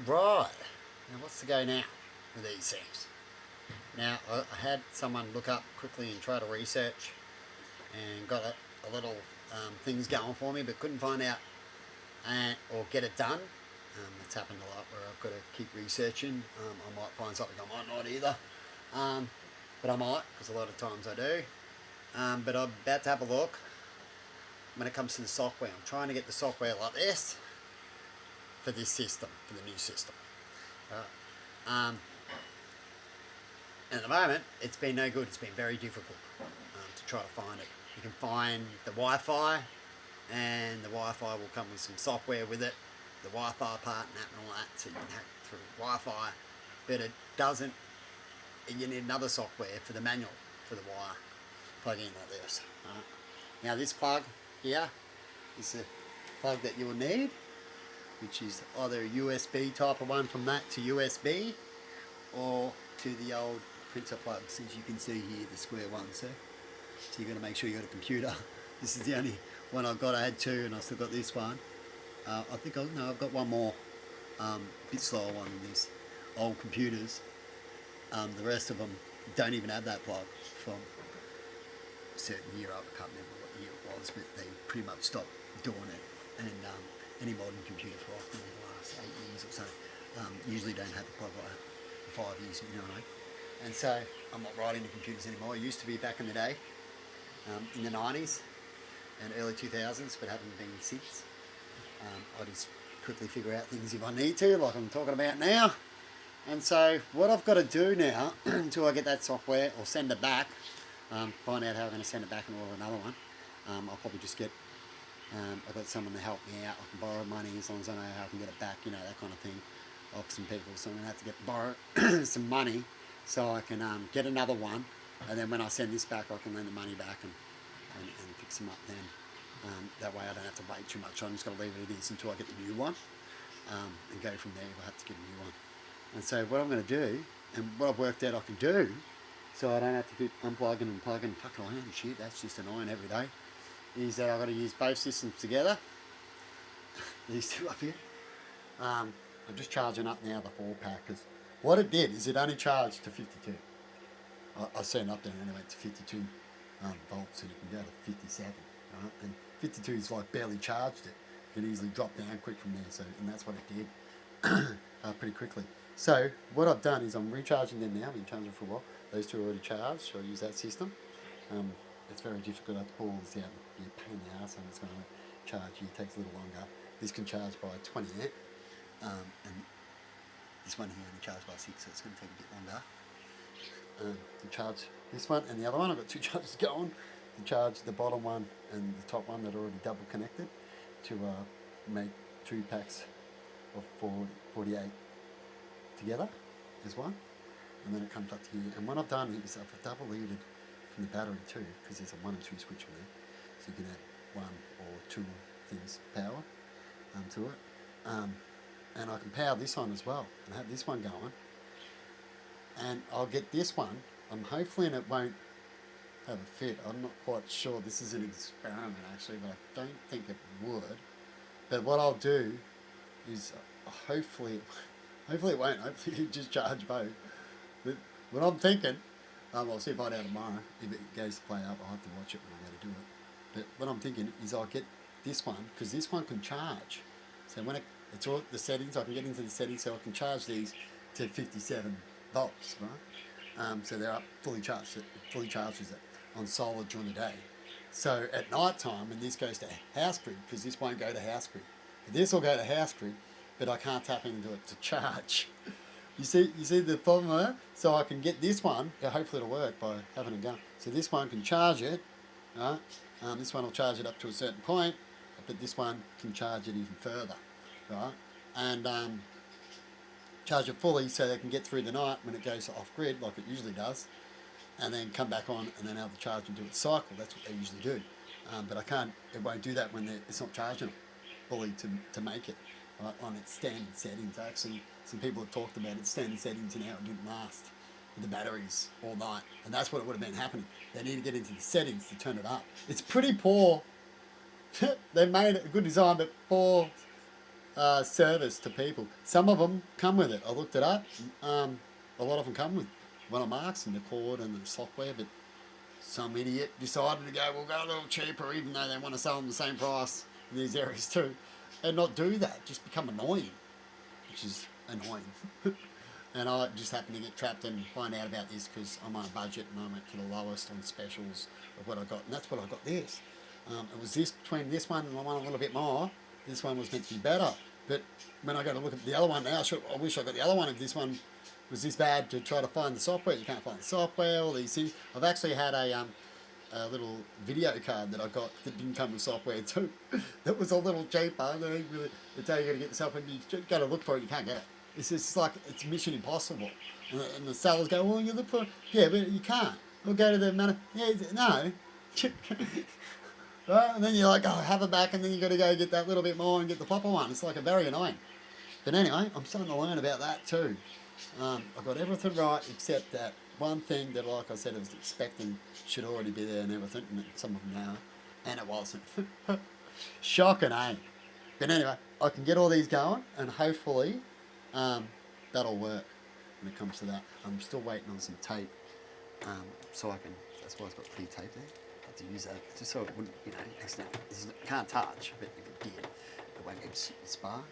Right, now what's the go now with these things? Now I had someone look up quickly and try to research and got a little things going for me, but couldn't find out or get it done. It's happened a lot where I've got to keep researching. I might find something I might not either, but I might, because a lot of times I do. But I'm about to have a look when it comes to the software. I'm trying to get the software like this for this system, for the new system. And at the moment, it's been no good. It's been very difficult to try to find it. You can find the Wi-Fi, and the Wi-Fi will come with some software with it, the Wi-Fi part and all that, so you can hack through Wi-Fi, but it doesn't. You need another software for the manual for the wire plug in like this. Now this plug here is the plug that you will need, which is either a USB type of one from that to USB, or to the old printer plugs, as you can see here, the square ones. So you've got to make sure you've got a computer. This is the only one I've got. I had two and I still got this one. I think I've got one more, bit slower one in these old computers. The rest of them don't even have that plug from a certain year. I can't remember what year it was, but they pretty much stopped doing it. And any modern computer for the last 8 years or so usually don't have a plug like 5 years, you know what I mean? And so I'm not writing the computers anymore. I used to be back in the day, in the 90s and early 2000s, but haven't been since. I just quickly figure out things if I need to, like I'm talking about now. And so what I've got to do now, until I get that software or send it back, find out how I'm going to send it back and order another one, I'll probably just get, I've got someone to help me out. I can borrow money as long as I know how I can get it back, you know, that kind of thing, off some people. So I'm going to have to borrow some money so I can get another one, and then when I send this back I can lend the money back and fix them up then. That way I don't have to wait too much. I'm just going to leave it as is until I get the new one, and go from there if I have to get a new one. And so what I'm going to do, and what I've worked out I can do, so I don't have to keep unplugging and plugging, fucking iron shit, that's just annoying every day, is that I've got to use both systems together. These two up here. I'm just charging up now the 4-pack, because what it did is it only charged to 52. I set it up there and it went to 52 volts, and you can go to 57, right? And 52 is like barely charged it. You can easily drop down quick from there, so, and that's what it did pretty quickly. So what I've done is I'm recharging them now. I've been charging for a while. Those two are already charged, so I use that system. It's very difficult. I have to pull all this out. Be a pain in the ass, and it's going to charge you. It takes a little longer. This can charge by 20 amp, and this one here only charged by 6, so it's going to take a bit longer to charge this one and the other one. I've got two chargers going to charge the bottom one and the top one that are already double connected to make 2 packs of 48 together as one, and then it comes up to here. And what I've done is I've double leaded from the battery too, because there's a 1 and 2 switch in there, so you can add 1 or 2 things power to it, and I can power this on as well and have this one going, and I'll get this one. I'm hoping it won't have a fit. I'm not quite sure. This is an experiment actually, but I don't think it would. But what I'll do is hopefully it won't. Hopefully you just charge both. But what I'm thinking, I'll see if I do tomorrow. If it goes to play up, I'll have to watch it when I go to do it. But what I'm thinking is I'll get this one, because this one can charge. So when it's all the settings, I can get into the settings so I can charge these to 57 volts, right? So they're up fully charged. It fully charges it on solar during the day. So at night time, when this goes to house grid, because this won't go to house grid, this will go to house grid, but I can't tap into it to charge. You see the problem there? So I can get this one, hopefully it'll work by having it go. So this one can charge it, right? This one will charge it up to a certain point, but this one can charge it even further, right? And charge it fully so they can get through the night when it goes off grid, like it usually does, and then come back on and then have the charge into its cycle. That's what they usually do. But it won't do that when it's not charging fully to make it right, on its standard settings. Actually, some people have talked about its standard settings and how it didn't last with the batteries all night, and that's what would have been happening. They need to get into the settings to turn it up. It's pretty poor. They made a good design, but poor service to people. Some of them come with it. I looked it up. A lot of them come with one of Mark's and the cord and the software, but some idiot decided to go, we'll go a little cheaper, even though they want to sell them the same price in these areas too, and not do that. Just become annoying, which is annoying. And I just happened to get trapped and find out about this because I'm on a budget and I went for the lowest on specials of what I got, and that's what I got. This. It was this between this one and the one a little bit more. This one was meant to be better, but when I go to look at the other one now, I wish I got the other one. If this one was this bad to try to find the software, you can't find the software. All these things. I've actually had a little video card that I got that didn't come with software too. That was a little cheaper. They tell you got to get the software, and you go to look for it, you can't get it. It's just like it's mission impossible. And the sellers go, well, you look for it. Yeah, but you can't. We'll go to the man. Yeah, no. Right? And then you're like, oh, have it back, and then you got to go get that little bit more and get the proper one. It's like a very annoying. But anyway, I'm starting to learn about that too. I got everything right except that one thing that, like I said, I was expecting should already be there and everything, and some of them now, and it wasn't. Shocking, eh? But anyway, I can get all these going, and hopefully that'll work when it comes to that. I'm still waiting on some tape, so I can. That's why I've got clear tape there. I had to use that just so it wouldn't, accidentally. Can't touch, but if it did, it won't get spark.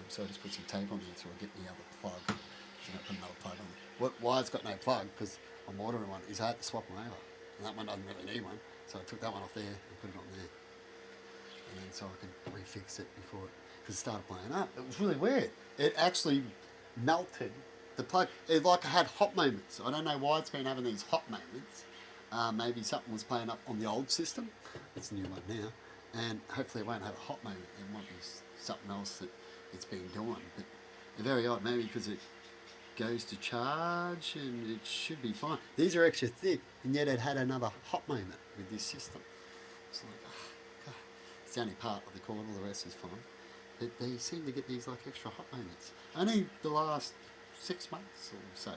So I just put some tape on there so I'll get the other plug. So I put another plug on. Why it's got no plug? Because I'm ordering one. Is I had to swap them over, and that one doesn't really need one. So I took that one off there and put it on there, and then so I can refix it before it, because it started playing up. It was really weird. It actually melted the plug. It like had hot moments. I don't know why it's been having these hot moments. Maybe something was playing up on the old system. It's a new one now, and hopefully it won't have a hot moment. It might be something else that it's been doing, but they're very odd. Maybe because it goes to charge and it should be fine. These are extra thick, and yet it had another hot moment with this system. It's like, oh, God. It's the only part of the cord, all the rest is fine. But they seem to get these like extra hot moments. Only the last 6 months or so,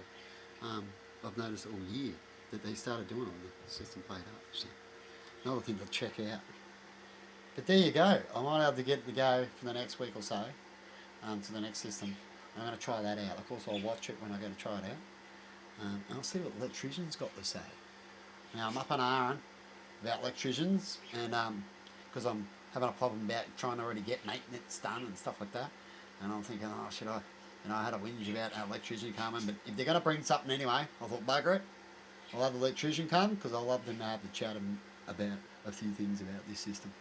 I've noticed all year that they started doing on the system played up. So another thing to check out. But there you go. I might have to get the go for the next week or so to the next system. I'm going to try that out. Of course, I'll watch it when I go to try it out. And I'll see what electricians got to say. Now, I'm up on Aaron about electricians, and because I'm having a problem about trying to already get maintenance done and stuff like that. And I'm thinking, oh, should I? I had a whinge about an electrician coming, but if they're going to bring something anyway, I thought, bugger it. I'll have the electrician come, because I love them to have the chat about a few things about this system.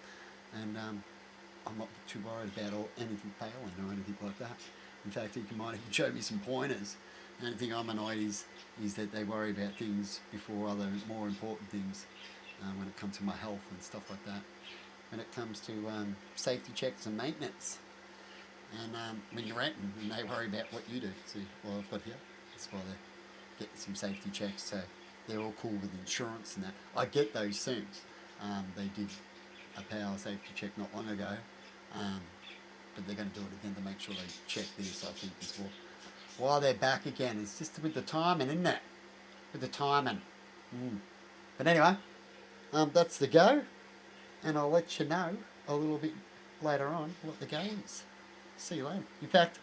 And I'm not too worried about anything failing or anything like that. In fact, he might even show me some pointers. The only thing I'm annoyed is that they worry about things before other more important things when it comes to my health and stuff like that. When it comes to safety checks and maintenance. And when you're renting, and they worry about what you do. See, well, I've got here. That's why they're getting some safety checks. So they're all cool with insurance and that. I get those things. They did a power safety check not long ago, but they're going to do it again to make sure they check this, I think, as well. While they're back again, it's just with the timing, isn't it? With the timing. But anyway, that's the go, and I'll let you know a little bit later on what the go is. See you later. In fact,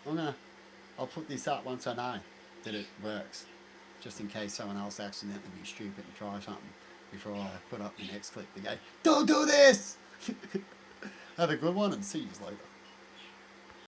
I'll put this up once I know that it works, just in case someone else accidentally be stupid and try something before I put up the next clip to go, don't do this! Have a good one and see you later.